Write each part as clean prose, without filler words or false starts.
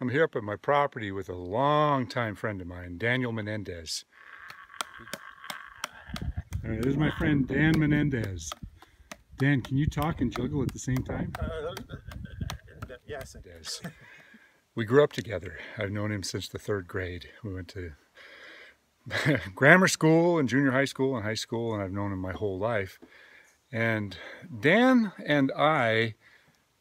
I'm here up at my property with a longtime friend of mine, Daniel Menendez. All right, this is my friend Dan Menendez. Dan, can you talk and juggle at the same time? Yes. We grew up together. I've known him since the 3rd grade. We went to grammar school and junior high school and high school, and I've known him my whole life. And Dan and I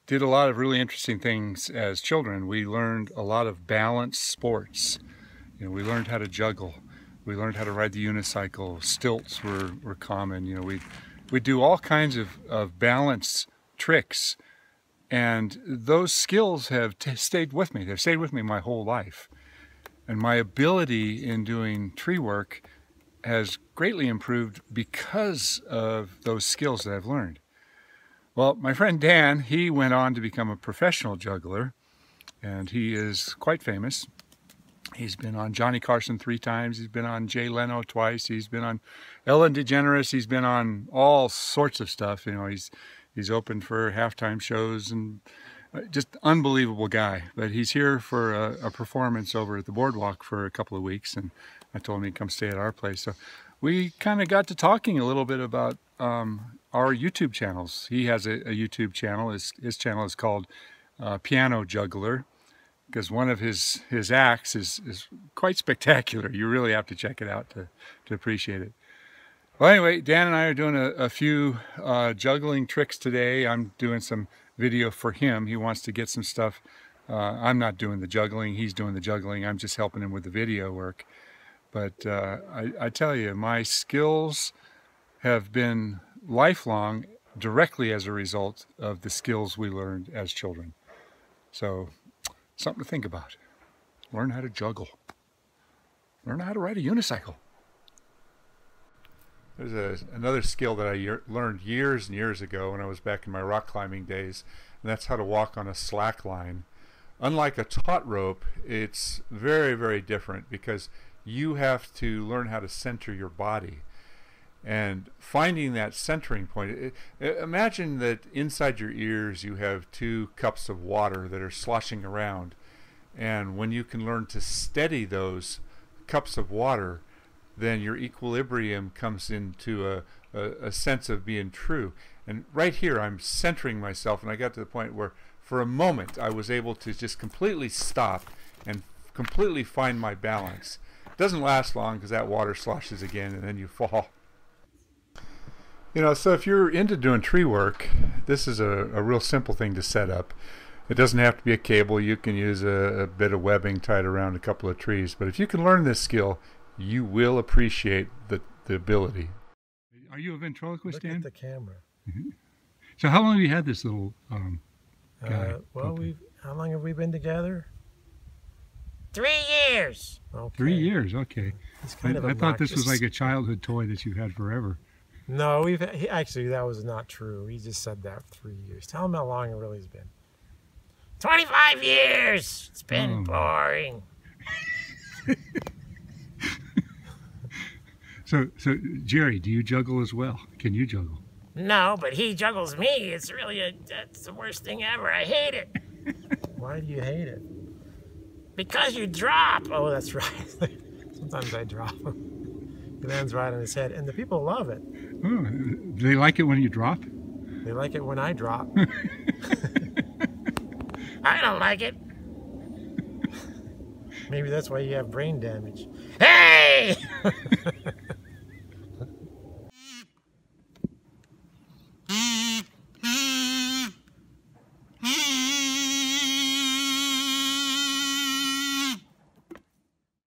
did a lot of really interesting things as children. We learned a lot of balanced sports. You know, we learned how to juggle. We learned how to ride the unicycle. Stilts were common. You know, we'd do all kinds of balance tricks. And those skills have stayed with me. They've stayed with me my whole life. And my ability in doing tree work has greatly improved because of those skills that I've learned. Well, my friend Dan, he went on to become a professional juggler, and he is quite famous. He's been on Johnny Carson 3 times. He's been on Jay Leno twice. He's been on Ellen DeGeneres. He's been on all sorts of stuff. You know, he's opened for halftime shows and just unbelievable guy. But he's here for a performance over at the boardwalk for a couple of weeks, and I told him he'd come stay at our place. So we kind of got to talking a little bit about our YouTube channels. He has a YouTube channel. His channel is called Piano Juggler, because one of his acts is quite spectacular. You really have to check it out to appreciate it. Well, anyway, Dan and I are doing a few juggling tricks today. I'm doing some video for him. He wants to get some stuff. I'm not doing the juggling. He's doing the juggling. I'm just helping him with the video work. But I tell you, my skills have been lifelong directly as a result of the skills we learned as children. So, something to think about. Learn how to juggle. Learn how to ride a unicycle. There's another skill that I learned years and years ago when I was back in my rock climbing days, and that's how to walk on a slack line. Unlike a taut rope, it's very, very different because you have to learn how to center your body. And finding that centering point, imagine that inside your ears you have 2 cups of water that are sloshing around. And when you can learn to steady those cups of water, then your equilibrium comes into a sense of being true. And right here I'm centering myself, and I got to the point where for a moment I was able to just completely stop and completely find my balance. It doesn't last long because that water sloshes again and then you fall. You know, so if you're into doing tree work, this is a real simple thing to set up. It doesn't have to be a cable. You can use a bit of webbing tied around a couple of trees. But if you can learn this skill, you will appreciate the ability. Are you a ventriloquist, Dan? Look at the camera. Mm-hmm. So how long have you had this little guy? Well, how long have we been together? 3 years. Okay. 3 years, okay. He's kind of I thought this was obnoxious. like a childhood toy that you had forever. No, actually that was not true. He just said that 3 years. Tell him how long it really has been. 25 years. It's been boring. So Jerry, do you juggle as well? Can you juggle? No, but he juggles me. It's really that's the worst thing ever. I hate it. Why do you hate it? Because you drop. Oh, that's right. Sometimes I drop him. He lands right on his head, and the people love it. Oh, do they like it when you drop? They like it when I drop. I don't like it. Maybe that's why you have brain damage. Hey!